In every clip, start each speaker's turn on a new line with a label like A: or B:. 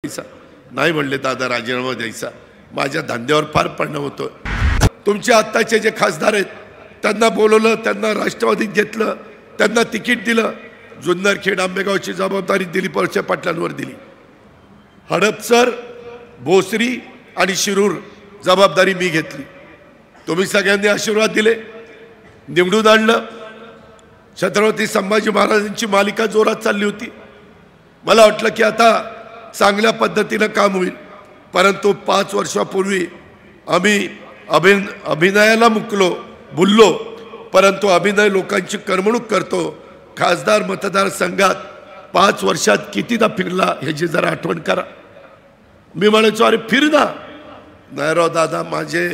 A: द्यायचा, नाही म्हणले दादा राजीनामा द्यायचा, माझ्या धंद्यावर फार परिणाम होतो। तुमचे आत्ताचे जे खासदार आहेत त्यांना बोलवलं, त्यांना राष्ट्रवादीत घेतलं, त्यांना तिकीट दिलं, जुन्नरखेड आंबेगावची जबाबदारी दिलीप वळसे पाटलांवर दिली। हडपसर, भोसरी आणि शिरूर जबाबदारी मी घेतली। तुम्ही सगळ्यांनी आशीर्वाद दिले, निवडून आणलं। छत्रपती संभाजी महाराजांची मालिका जोरात चालली होती। मला वाटलं की आता चांगल्या पद्धतीने काम होईल, परंतु 5 वर्षापूर्वी आम्ही अभिनयाला मुकलो, भुललो, परंतु अभिनय लोकांची करमणूक करतो। खासदार मतदारसंघात 5 वर्षात कितीदा फिरला ह्याची जरा आठवण करा। मी म्हणायचो अरे फिर ना, नाही राव दादा माझे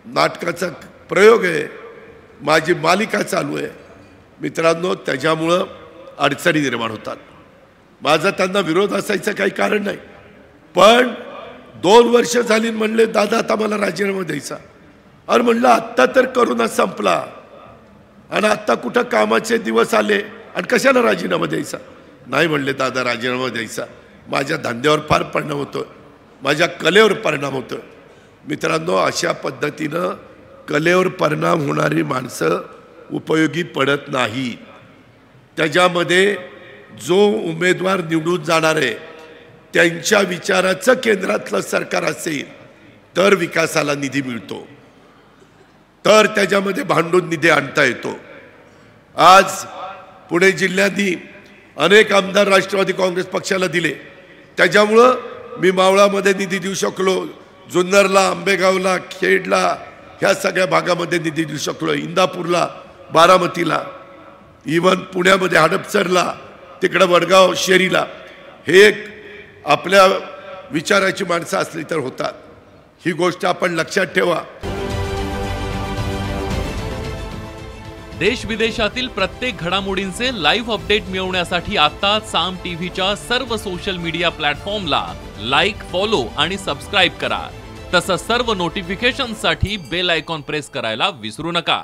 A: नाटकाचा प्रयोग आहे, माझी मालिका चालू आहे। मित्रांनो, त्याच्यामुळं अडचणी निर्माण होतात। माझा त्यांना विरोध असायचं काही कारण नाही, पण 2 वर्ष झाली म्हणले दादा आता मला राजीनामा द्यायचा। अरे म्हणलं आत्ता तर करोना संपला आणि आत्ता कुठं कामाचे दिवस आले आणि कशाला राजीनामा द्यायचा, नाही म्हणले दादा राजीनामा द्यायचा, माझ्या धंद्यावर फार परिणाम होतो, माझ्या कलेवर परिणाम होतो। मित्रांनो, अशा पद्धतीनं कलेवर परिणाम होणारी माणसं उपयोगी पडत नाही। त्याच्यामध्ये जो उमेदवार निवडून जाणार आहे त्यांच्या विचाराचं केंद्रातलं सरकार असेल तर विकासाला निधी मिळतो, तर त्याच्यामध्ये भांडून निधी आणता येतो। आज पुणे जिल्ह्यातही अनेक आमदार राष्ट्रवादी काँग्रेस पक्षाला दिले, त्याच्यामुळं मी मावळामध्ये निधी देऊ शकलो, जुन्नरला, आंबेगावला, खेडला, ह्या सगळ्या भागामध्ये निधी देऊ शकलो, इंदापूरला, बारामतीला, इवन पुण्यामध्ये हडपसरला, तिकडं वडगाव शेरीला। हे एक आपल्या विचाराची माणसं असली तर होतात, ही गोष्ट आपण लक्षात ठेवा।
B: देश विदेशातील प्रत्येक घडामोडींचे लाईव्ह अपडेट मिळवण्यासाठी आता साम टीव्हीच्या सर्व सोशल मीडिया प्लॅटफॉर्मला लाईक, फॉलो आणि सबस्क्राईब करा। तसंच सर्व नोटिफिकेशनसाठी बेल आयकॉन प्रेस करायला विसरू नका।